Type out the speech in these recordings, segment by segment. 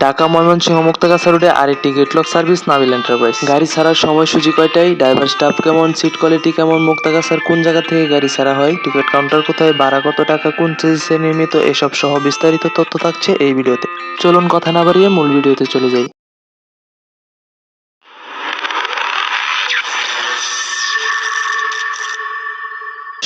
ঢাকা ময়মনসিংহ মুক্তাগাছা রোডে আরেকটি gate lock service Nabil enterprise. গাড়ি ছাড়ার সময়সূচি কয়টায়, ড্রাইভার স্টাফ কেমন, সিট কোয়ালিটি কেমন, মুক্তাগাছার কোন জায়গা থেকে গাড়ি ছাড়া হয়, টিকিট কাউন্টার কোথায়, ভাড়া কত টাকা, কোন চেসিসে নির্মিত, এসব সহ বিস্তারিত তথ্য থাকছে এই ভিডিওতে। চলুন কথা না বাড়িয়ে মূল ভিডিওতে চলে যাই।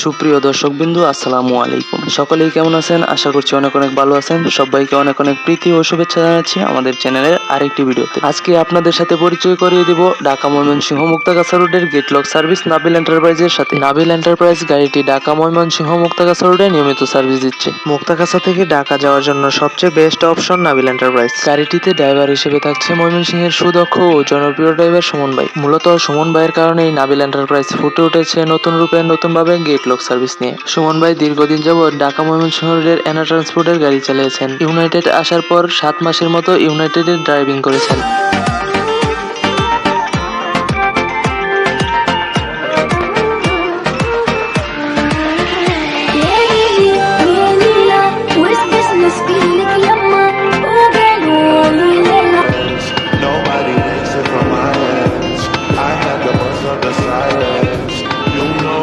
সুপ্রিয় দর্শকবৃন্দু, আসসালামু আলাইকুম। সকলেই কেমন আছেন? আশা করছি অনেক অনেক ভালো আছেন। সবাইকে অনেক অনেক প্রীতি ও শুভেচ্ছা জানাচ্ছি আমাদের চ্যানেলের আরেকটি ভিডিওতে। আজকে আপনাদের সাথে পরিচয় করিয়ে দিব ঢাকা ময়মনসিংহ মুক্তাগাছা রোডের গেটলক সার্ভিস নাবিল এন্টারপ্রাইজের সাথে। নাবিল এন্টারপ্রাইজ গাড়িটি ঢাকা ময়মনসিংহ মুক্তাগাছা রোডে নিয়মিত সার্ভিস দিচ্ছে। মুক্তাগাছা থেকে ঢাকা যাওয়ার জন্য সবচেয়ে বেস্ট অপশন নাবিল এন্টারপ্রাইজ। গাড়িটিতে ড্রাইভার হিসেবে থাকছে ময়মনসিংহের সুদক্ষ ও জনপ্রিয় ড্রাইভার সুমন ভাই। মূলত সুমন ভাইয়ের কারণেই নাবিল এন্টারপ্রাইজ ফুটে উঠেছে নতুন রূপে নতুনভাবে গেটলক সার্ভিস নিয়ে। সুমন ভাই দীর্ঘদিন যাবৎ ঢাকা ময়মনসিংহ রোডের এনা ট্রান্সপোর্টের গাড়ি চালিয়েছেন। ইউনাইটেড আসার পর 7 মাসের মতো ইউনাইটেডের ড্রাইভিং করেছেন। Nobody makes it from my ends. I had the buzz of the silence. You know.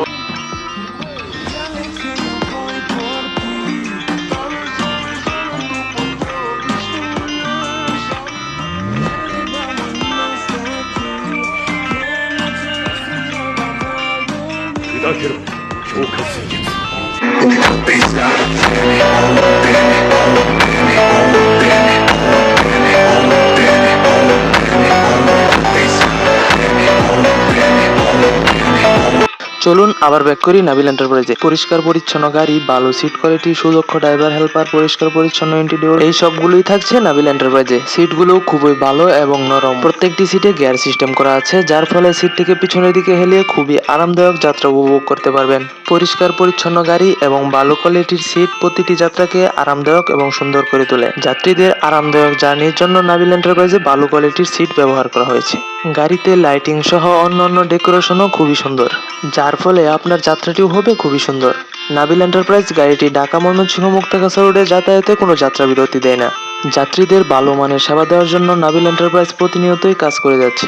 চলুন আবার ব্যাক করি নাবিল এন্টারপ্রাইজে। পরিষ্কার পরিচ্ছন্ন গাড়ি, ভালো সিট কোয়ালিটি, সুদক্ষ ড্রাইভার হেল্পার, পরিষ্কার পরিচ্ছন্ন ইন্টেরিয়র, এই সবগুলোই থাকছে নাবিল এন্টারপ্রাইজে। সিটগুলো খুবই ভালো এবং নরম। প্রত্যেকটি সিটে গিয়ার সিস্টেম করা আছে, যার ফলে সিটটিকে পিছনের দিকে হেলিয়ে খুবই আরামদায়ক যাত্রা উপভোগ করতে পারবেন। পরিষ্কার পরিচ্ছন্ন গাড়ি এবং ভালো কোয়ালিটির সিট প্রতিটি যাত্রাকে আরামদায়ক এবং সুন্দর করে তোলে। যাত্রীদের আরামদায়ক জার্নির জন্য নাবিল এন্টারপ্রাইজে ভালো কোয়ালিটির সিট ব্যবহার করা হয়েছে। গাড়িতে লাইটিং সহ অন্যান্য ডেকোরেশনও খুবই সুন্দর, যার ফলে আপনার যাত্রাটিও হবে খুবই সুন্দর। নাবিল এন্টারপ্রাইজ গাড়িটি ঢাকা ময়মনসিংহ মুক্তাগাছা রোডে যাতায়াতে কোনো যাত্রা বিরতি দেয় না। যাত্রীদের ভালো মানের সেবা দেওয়ার জন্য নাবিল এন্টারপ্রাইজ প্রতিনিয়তই কাজ করে যাচ্ছে।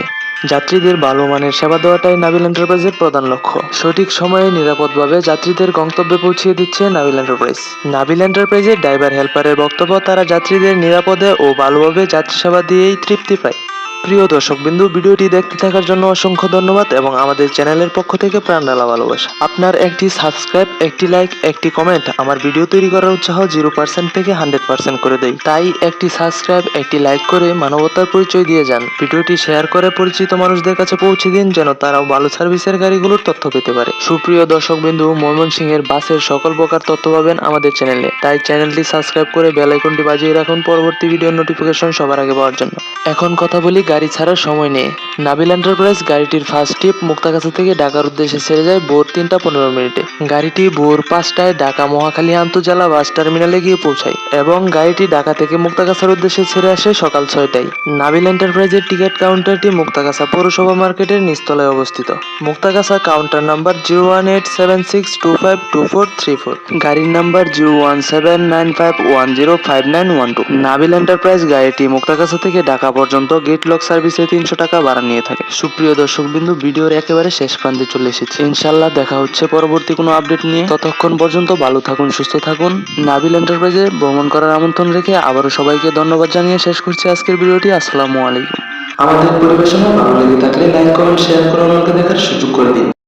যাত্রীদের ভালো মানের সেবা দেওয়াটাই নাবিল এন্টারপ্রাইজের প্রধান লক্ষ্য। সঠিক সময়ে নিরাপদভাবে যাত্রীদের গন্তব্যে পৌঁছিয়ে দিচ্ছে নাবিল এন্টারপ্রাইজ। নাবিল এন্টারপ্রাইজের ড্রাইভার হেল্পারের বক্তব্য, তারা যাত্রীদের নিরাপদে ও ভালোভাবে যাত্রী সেবা দিয়েই তৃপ্তি পায়। প্রিয় দর্শকবৃন্দু, ভিডিওটি দেখতে থাকার জন্য অসংখ্য ধন্যবাদ এবং আমাদের চ্যানেলের পক্ষ থেকে প্রাণ ঢালা ভালোবাসা। আপনার একটি সাবস্ক্রাইব, একটি লাইক, একটি কমেন্ট আমার ভিডিও তৈরি করার উৎসাহ 0% থেকে 100% করে দেয়। তাই একটি সাবস্ক্রাইব, একটি লাইক করে মানবতার পরিচয় দিয়ে যান। ভিডিওটি শেয়ার করে পরিচিত মানুষদের কাছে পৌঁছে দিন, যেন তারাও ভালো সার্ভিসের গাড়িগুলোর তথ্য পেতে পারে। সুপ্রিয় দর্শকবৃন্দু, ময়মনসিংহের বাসের সকল প্রকার তথ্য পাবেন আমাদের চ্যানেলে, তাই চ্যানেলটি সাবস্ক্রাইব করে বেল আইকনটি বাজিয়ে রাখুন পরবর্তী ভিডিওর নোটিফিকেশন সবার আগে পাওয়ার জন্য। এখন কথা বলি গাড়ি ছাড়ার সময় নিয়ে। নাবিল এন্টারপ্রাইজ গাড়িটির ফার্স্ট ট্রিপ মুক্তাগাছা থেকে ঢাকার উদ্দেশ্যে ছেড়ে যায় ভোর 3টা 15 মিনিটে। গাড়িটি ভোর 5টায় ঢাকা মহাখালী আন্তজেলা বাস টার্মিনালে গিয়ে পৌঁছায় এবং গাড়িটি ঢাকা থেকে মুক্তাগাছার উদ্দেশ্যে ছেড়ে আসে সকাল 6টায়। নাবিল এন্টারপ্রাইজের টিকিট কাউন্টারটি মুক্তাগাছা পৌরসভা মার্কেটের নিচতলায় অবস্থিত। মুক্তাগাছা কাউন্টার নাম্বার 01876252434, গাড়ির নাম্বার 01795105912। নাবিল এন্টারপ্রাইজ গাড়িটি মুক্তাগাছা থেকে ঢাকা পর্যন্ত গেটলক সার্ভিসে 300 টাকা ভাড়া নিয়ে থাকে। সুপ্রিয় দর্শকবৃন্দু, ভিডিওর একেবারে শেষ প্রান্তে চলে এসেছি। ইনশাআল্লাহ দেখা হচ্ছে পরবর্তী কোনো আপডেট নিয়ে। ততক্ষণ পর্যন্ত ভালো থাকুন, সুস্থ থাকুন। নাবিল এন্টারপ্রাইজে ভ্রমণ করার আমন্ত্রণ রেখে আবারও সবাইকে ধন্যবাদ জানিয়ে শেষ করছি আজকের ভিডিওটি। আসসালামু আলাইকুম। আমাদের পরিবেশনা ভালো লেগে থাকলে লাইক, কমেন্ট, শেয়ার করে অন্যকে দেখার সুযোগ করে দিন।